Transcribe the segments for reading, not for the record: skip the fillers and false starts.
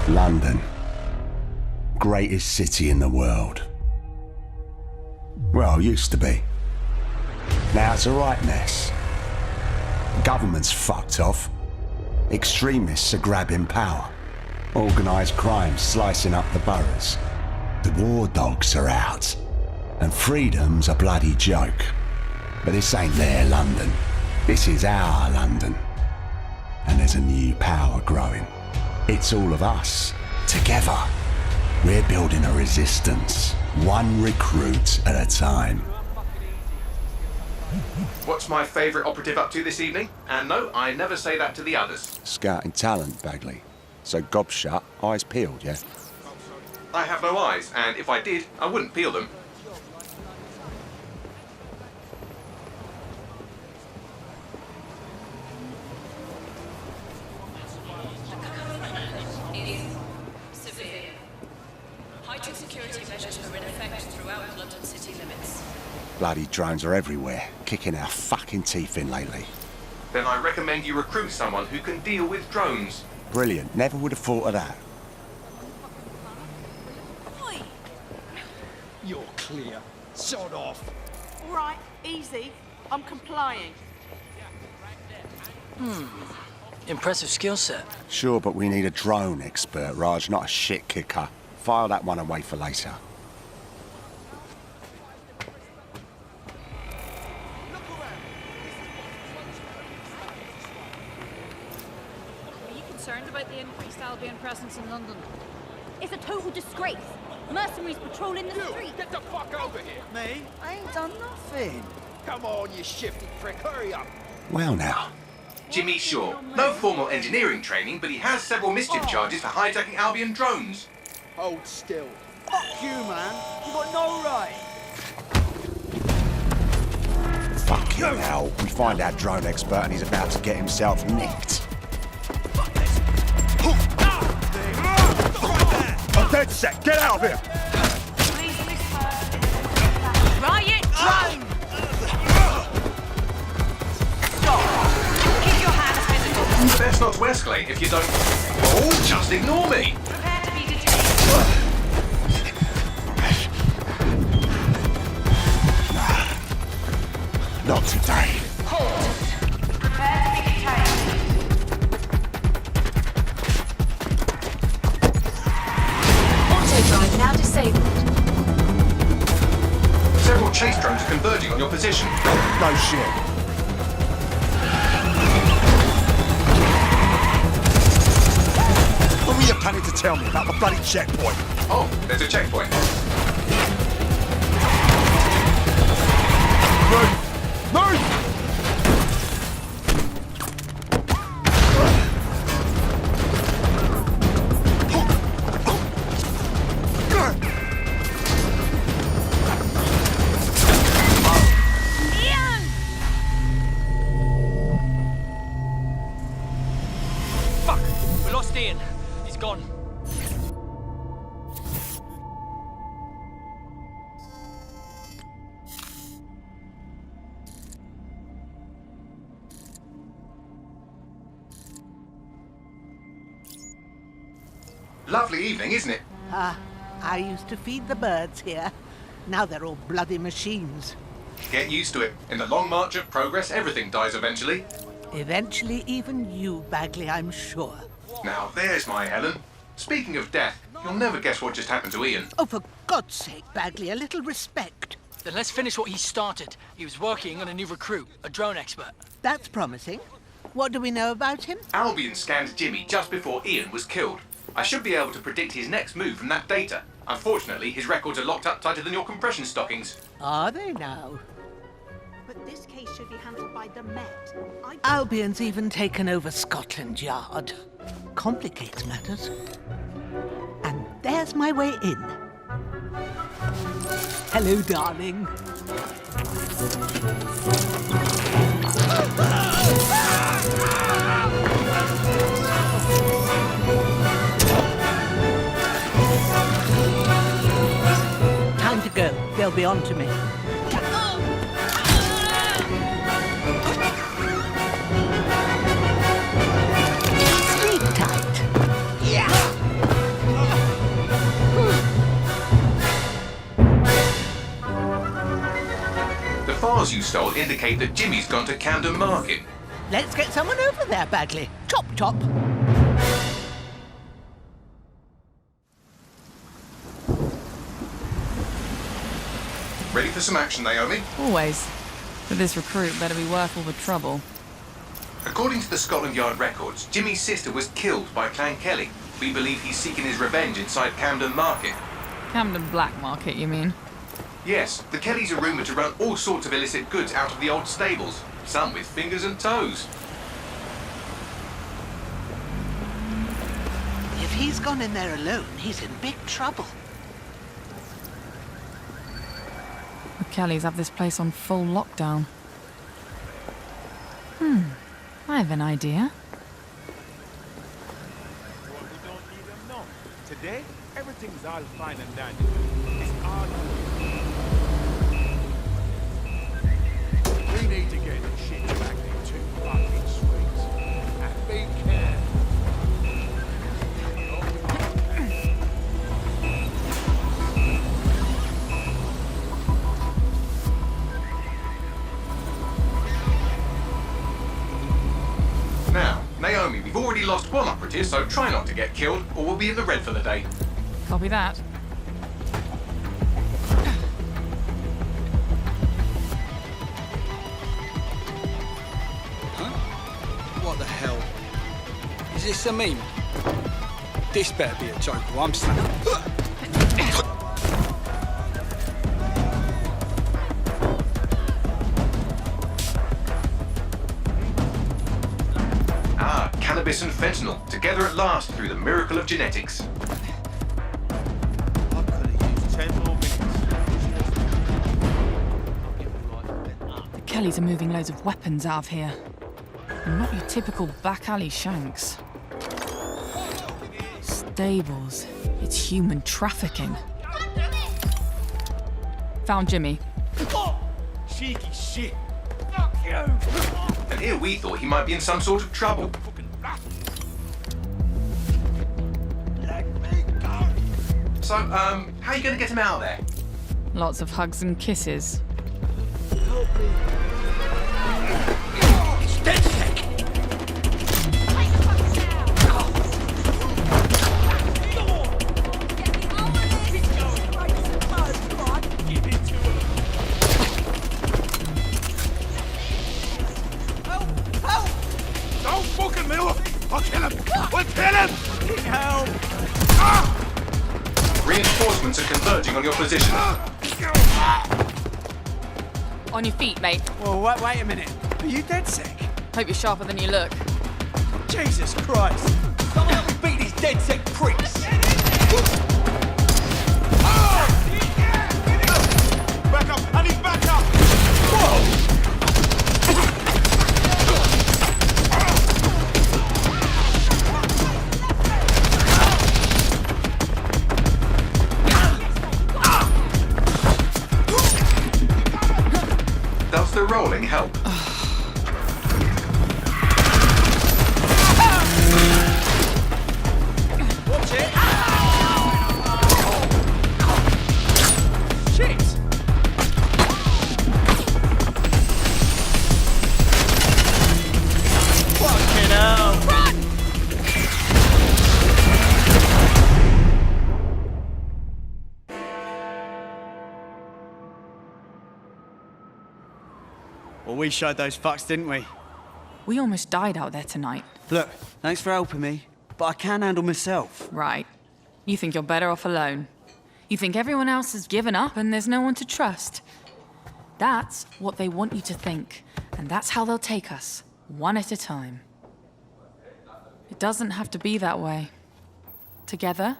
London. Greatest city in the world. Well, used to be. Now it's a right mess. Government's fucked off. Extremists are grabbing power. Organised crime slicing up the boroughs. The war dogs are out. And freedom's a bloody joke. But this ain't their London. This is our London. And there's a new power growing. It's all of us, together. We're building a resistance, one recruit at a time. What's my favourite operative up to this evening? And no, I never say that to the others. Scouting talent, Bagley. So gob shut, eyes peeled, yeah? I have no eyes, and if I did, I wouldn't peel them. Heightened security measures are in effect throughout London city limits. Bloody drones are everywhere, kicking our fucking teeth in lately. Then I recommend you recruit someone who can deal with drones. Brilliant, never would have thought of that. Oi! You're clear. Sod off. All right, easy. I'm complying. Impressive skill set. Sure, but we need a drone expert, Raj, not a shit kicker. File that one away for later. Are you concerned about the increased Albion presence in London? It's a total disgrace. Mercenaries patrolling the street. Get the fuck over here. Me? I ain't done nothing. Come on, you shifty prick. Hurry up. Well now, Jimmy Shaw. No formal engineering training, but he has several mischief charges for hijacking Albion drones. Hold still. Fuck you, man. You got no right. fucking hell. We find our drone expert and he's about to get himself nicked. I'm dead set. Get out of here. Riot drone! Stop! Keep your hands visible. Best not to escalate if you don't... Oh, just ignore me! Prepare to be detained. Not today. Halt! Prepare to be detained. Auto-drive now disabled. Several chase drones are converging on your position. No shit. What were you planning to tell me about the bloody checkpoint? Oh, there's a checkpoint. Move! Move! Fuck! We lost Ian. He's gone. Lovely evening, isn't it? I used to feed the birds here. Now they're all bloody machines. Get used to it. In the long march of progress, everything dies eventually. Eventually, even you, Bagley, I'm sure. Now, there's my Helen. Speaking of death, you'll never guess what just happened to Ian. Oh, for God's sake, Bagley, a little respect. Then let's finish what he started. He was working on a new recruit, a drone expert. That's promising. What do we know about him? Albion scanned Jimmy just before Ian was killed. I should be able to predict his next move from that data. Unfortunately, his records are locked up tighter than your compression stockings. Are they now? But this case should be handled by the Met. Albion's even taken over Scotland Yard. Complicates matters. And there's my way in. Hello, darling. Time to go. They'll be on to me. Sleep tight. Yeah. cars you stole indicate that Jimmy's gone to Camden Market. Let's get someone over there, Bagley. Chop, chop. Ready for some action, Naomi? Always. But this recruit better be worth all the trouble. According to the Scotland Yard records, Jimmy's sister was killed by Clan Kelly. We believe he's seeking his revenge inside Camden Market. Camden Black Market, you mean? Yes, the Kellys are rumoured to run all sorts of illicit goods out of the old stables, some with fingers and toes. If he's gone in there alone, he's in big trouble. The Kellys have this place on full lockdown. I have an idea. Today, everything's all fine and dandy. It's all we need to get the shit back into fucking streets. And be careful. Now, Naomi, we've already lost one operative, so try not to get killed, or we'll be in the red for the day. Copy that. What the hell? Is this a meme? This better be a joke or I'm slapping. Ah, cannabis and fentanyl, together at last through the miracle of genetics. I could have used 10 more minutes. The Kellys are moving loads of weapons out of here. And not your typical back alley shanks. Stables. It's human trafficking. Found Jimmy. Cheeky shit. Fuck you. And here we thought he might be in some sort of trouble. Let me go. So, how are you going to get him out of there? Lots of hugs and kisses. Don't fucking move. I'll kill him. We'll kill him. Help. Reinforcements are converging on your position. On your feet, mate. Well, wait a minute. Are you dead sick? Hope you're sharper than you look. Jesus Christ! Someone help me beat these dead sick pricks! Back up. I need back up. Whoa. Does the rolling help? Watch it! Shit! Fucking hell! Well, we showed those fucks, didn't we? We almost died out there tonight. Look, thanks for helping me, but I can handle myself. Right. You think you're better off alone. You think everyone else has given up and there's no one to trust. That's what they want you to think. And that's how they'll take us, one at a time. It doesn't have to be that way. Together,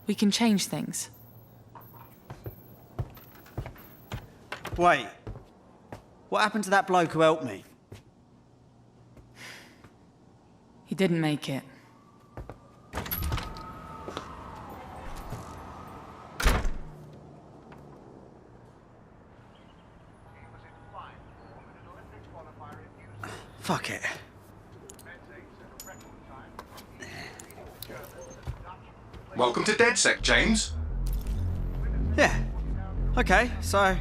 we can change things. Wait. What happened to that bloke who helped me? He didn't make it. Fuck it. Welcome to DedSec, James. Yeah. Okay, so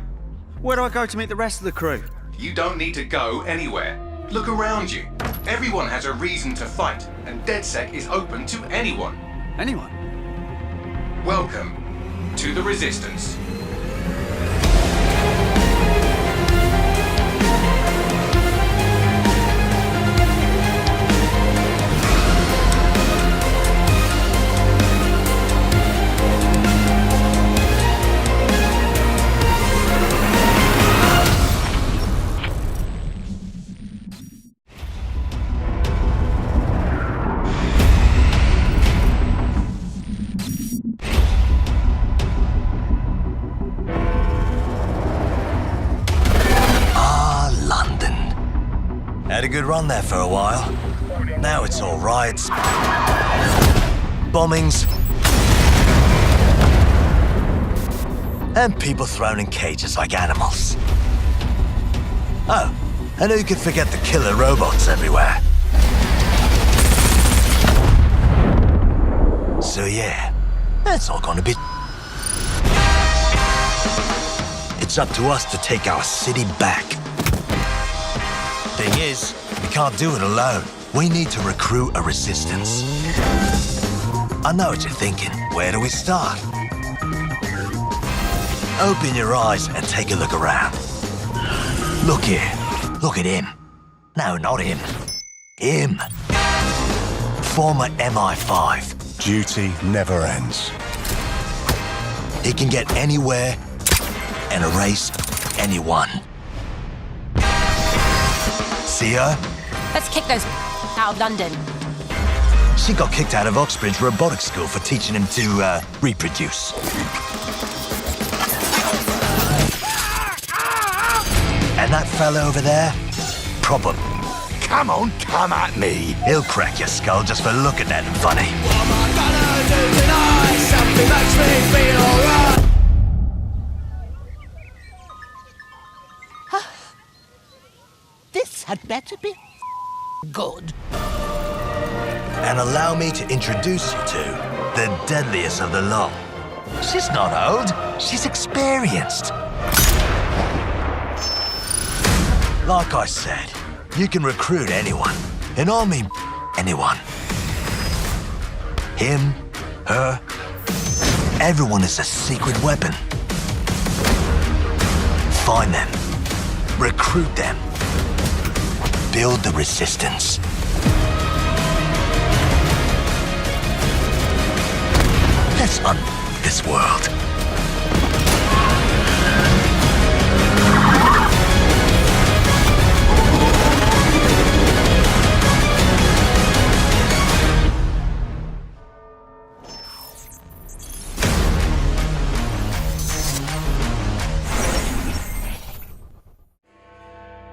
where do I go to meet the rest of the crew? You don't need to go anywhere. Look around you. Everyone has a reason to fight, and DedSec is open to anyone. Anyone? Welcome to the Resistance. Had a good run there for a while. Now it's all riots, bombings, and people thrown in cages like animals. Oh, and who could forget the killer robots everywhere? So yeah, that's all gonna be... It's up to us to take our city back. Thing is, we can't do it alone. We need to recruit a resistance. I know what you're thinking. Where do we start? Open your eyes and take a look around. Look here. Look at him. No, not him. Him. Former MI5. Duty never ends. He can get anywhere and erase anyone. See her? Let's kick those out of London. She got kicked out of Oxbridge Robotics School for teaching him to reproduce. And that fella over there? Proper. Come on, come at me. He'll crack your skull just for looking at him funny. What am I gonna do tonight? Something makes me feel alright. This had better be good. And allow me to introduce you to the deadliest of the lot. She's not old, she's experienced. Like I said, you can recruit anyone, and I mean anyone. Him, her, everyone is a secret weapon. Find them, recruit them, build the resistance. Let's unfuck this world.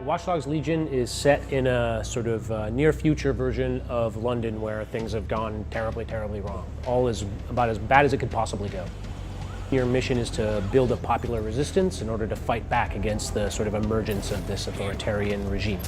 Watch Dogs Legion is set in a sort of near future version of London where things have gone terribly, terribly wrong. All is about as bad as it could possibly go. Your mission is to build a popular resistance in order to fight back against the sort of emergence of this authoritarian regime.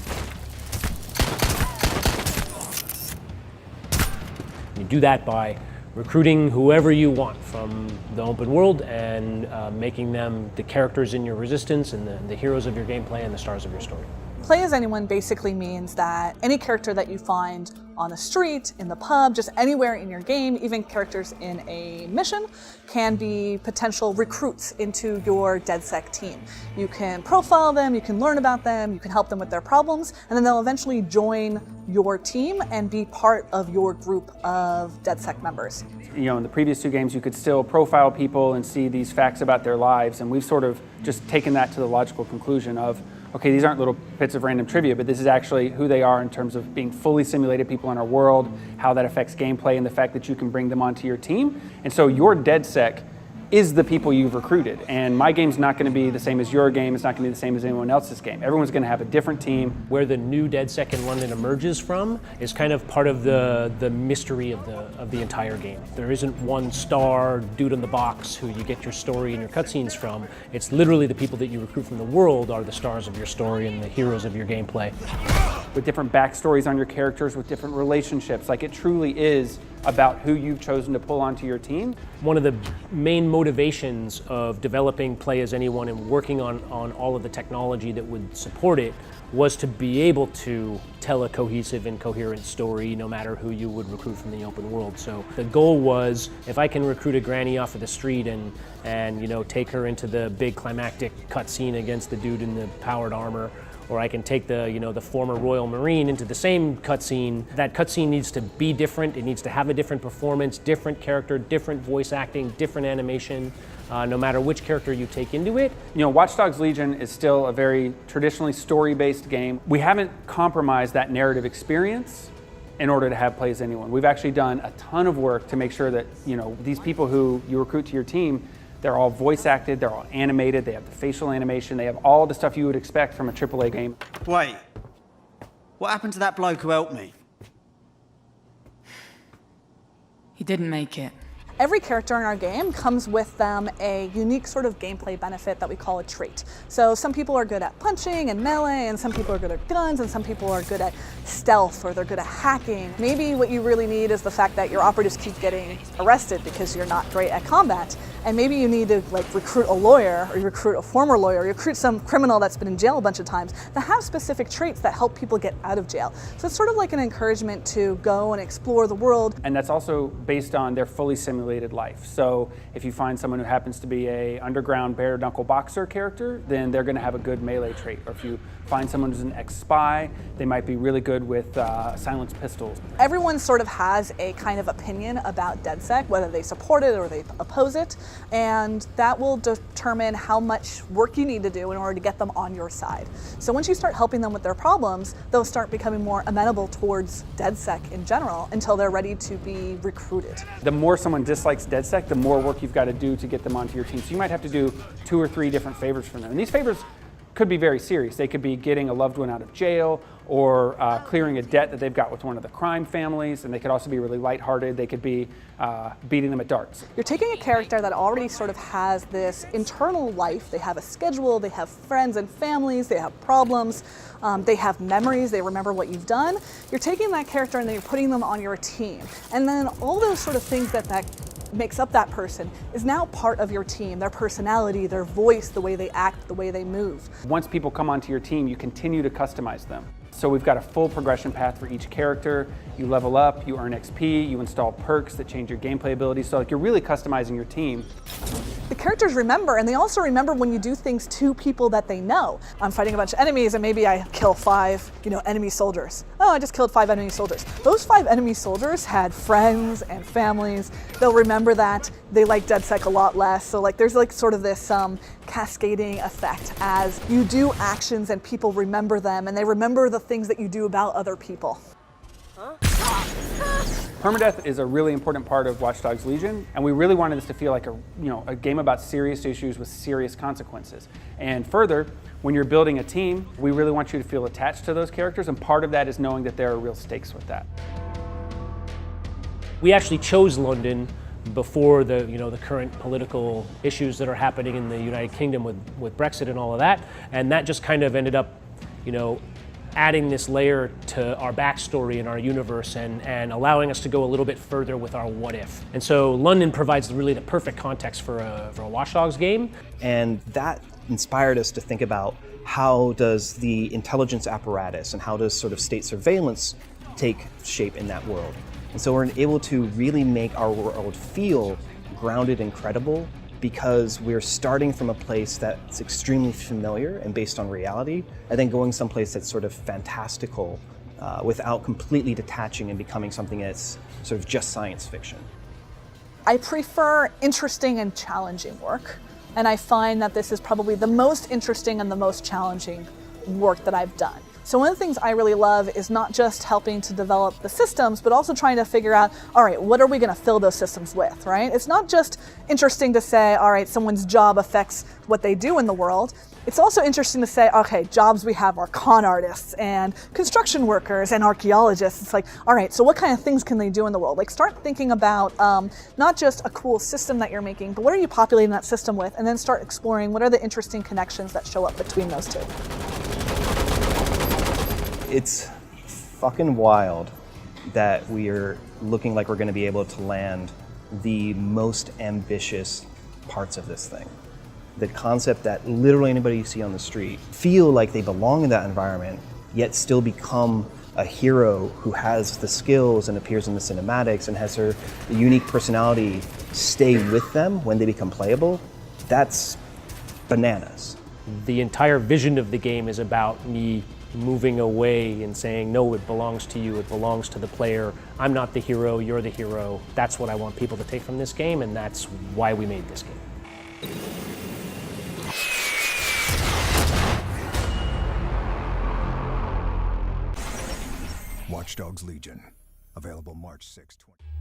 You do that by recruiting whoever you want from the open world and making them the characters in your resistance and the heroes of your gameplay and the stars of your story. Play as anyone basically means that any character that you find on the street, in the pub, just anywhere in your game, even characters in a mission, can be potential recruits into your DedSec team. You can profile them, you can learn about them, you can help them with their problems, and then they'll eventually join your team and be part of your group of DedSec members. You know, in the previous two games, you could still profile people and see these facts about their lives, and we've sort of just taken that to the logical conclusion of, okay, these aren't little bits of random trivia, but this is actually who they are in terms of being fully simulated people in our world, how that affects gameplay, and the fact that you can bring them onto your team. And so your DedSec is the people you've recruited. And my game's not going to be the same as your game. It's not going to be the same as anyone else's game. Everyone's going to have a different team. Where the new DedSec in London emerges from is kind of part of the mystery of the entire game. There isn't one star dude in the box who you get your story and your cutscenes from. It's literally the people that you recruit from the world are the stars of your story and the heroes of your gameplay. with different backstories on your characters, with different relationships. Like, it truly is about who you've chosen to pull onto your team. One of the main motivations of developing Play As Anyone and working on all of the technology that would support it was to be able to tell a cohesive and coherent story no matter who you would recruit from the open world. So the goal was, if I can recruit a granny off of the street and you know, take her into the big climactic cutscene against the dude in the powered armor, or I can take the former Royal Marine into the same cutscene. That cutscene needs to be different. It needs to have a different performance, different character, different voice acting, different animation, no matter which character you take into it. You know, Watch Dogs Legion is still a very traditionally story-based game. We haven't compromised that narrative experience in order to have Play As Anyone. We've actually done a ton of work to make sure that, you know, these people who you recruit to your team, they're all voice acted, they're all animated, they have the facial animation, they have all the stuff you would expect from a AAA game. Wait, what happened to that bloke who helped me? He didn't make it. Every character in our game comes with them a unique sort of gameplay benefit that we call a trait. So some people are good at punching and melee, and some people are good at guns, and some people are good at stealth, or they're good at hacking. Maybe what you really need is the fact that your operatives keep getting arrested because you're not great at combat. And maybe you need to like recruit a lawyer, or you recruit a former lawyer, or you recruit some criminal that's been in jail a bunch of times that have specific traits that help people get out of jail. So it's sort of like an encouragement to go and explore the world. And that's also based on their fully simulated life. So if you find someone who happens to be a underground bare knuckle boxer character, then they're going to have a good melee trait. Or if you find someone who's an ex-spy, they might be really good with silenced pistols. Everyone sort of has a kind of opinion about DedSec, whether they support it or they oppose it, and that will determine how much work you need to do in order to get them on your side. So once you start helping them with their problems, they'll start becoming more amenable towards DedSec in general until they're ready to be recruited. The more someone dislikes DedSec, the more work you've got to do to get them onto your team. So you might have to do 2 or 3 different favors for them. And these favors could be very serious. They could be getting a loved one out of jail, or clearing a debt that they've got with one of the crime families, and they could also be really lighthearted. They could be beating them at darts. You're taking a character that already sort of has this internal life. They have a schedule, they have friends and families, they have problems, they have memories, they remember what you've done. You're taking that character and then you're putting them on your team. And then all those sort of things that makes up that person is now part of your team, their personality, their voice, the way they act, the way they move. Once people come onto your team, you continue to customize them. So we've got a full progression path for each character. You level up, you earn XP, you install perks that change your gameplay abilities. So like, you're really customizing your team. The characters remember, and they also remember when you do things to people that they know. I'm fighting a bunch of enemies and maybe I kill 5, enemy soldiers. Oh, I just killed 5 enemy soldiers. Those 5 enemy soldiers had friends and families. They'll remember that. They like DedSec a lot less. So like, there's like sort of this cascading effect as you do actions and people remember them, and they remember the things that you do about other people. Permadeath is a really important part of Watch Dogs Legion, and we really wanted this to feel like a game about serious issues with serious consequences. And further, when you're building a team, we really want you to feel attached to those characters, and part of that is knowing that there are real stakes with that. We actually chose London before the current political issues that are happening in the United Kingdom with Brexit and all of that, and that just kind of ended up, adding this layer to our backstory in our universe and allowing us to go a little bit further with our what if. And so London provides really the perfect context for a Watch Dogs game. And that inspired us to think about how does the intelligence apparatus and how does sort of state surveillance take shape in that world. And so we're able to really make our world feel grounded and credible, because we're starting from a place that's extremely familiar and based on reality, and then going someplace that's sort of fantastical without completely detaching and becoming something that's sort of just science fiction. I prefer interesting and challenging work, and I find that this is probably the most interesting and the most challenging work that I've done. So one of the things I really love is not just helping to develop the systems, but also trying to figure out, all right, what are we going to fill those systems with, right? It's not just interesting to say, all right, someone's job affects what they do in the world. It's also interesting to say, okay, jobs we have are con artists and construction workers and archaeologists. It's like, all right, so what kind of things can they do in the world? Like, start thinking about not just a cool system that you're making, but what are you populating that system with? And then start exploring what are the interesting connections that show up between those two. It's fucking wild that we are looking like we're going to be able to land the most ambitious parts of this thing. The concept that literally anybody you see on the street feel like they belong in that environment, yet still become a hero who has the skills and appears in the cinematics and has her unique personality stay with them when they become playable. That's bananas. The entire vision of the game is about me moving away and saying, no, it belongs to you, it belongs to the player. I'm not the hero, you're the hero. That's what I want people to take from this game, and that's why we made this game. Watch Dogs Legion, available March 6, 2020.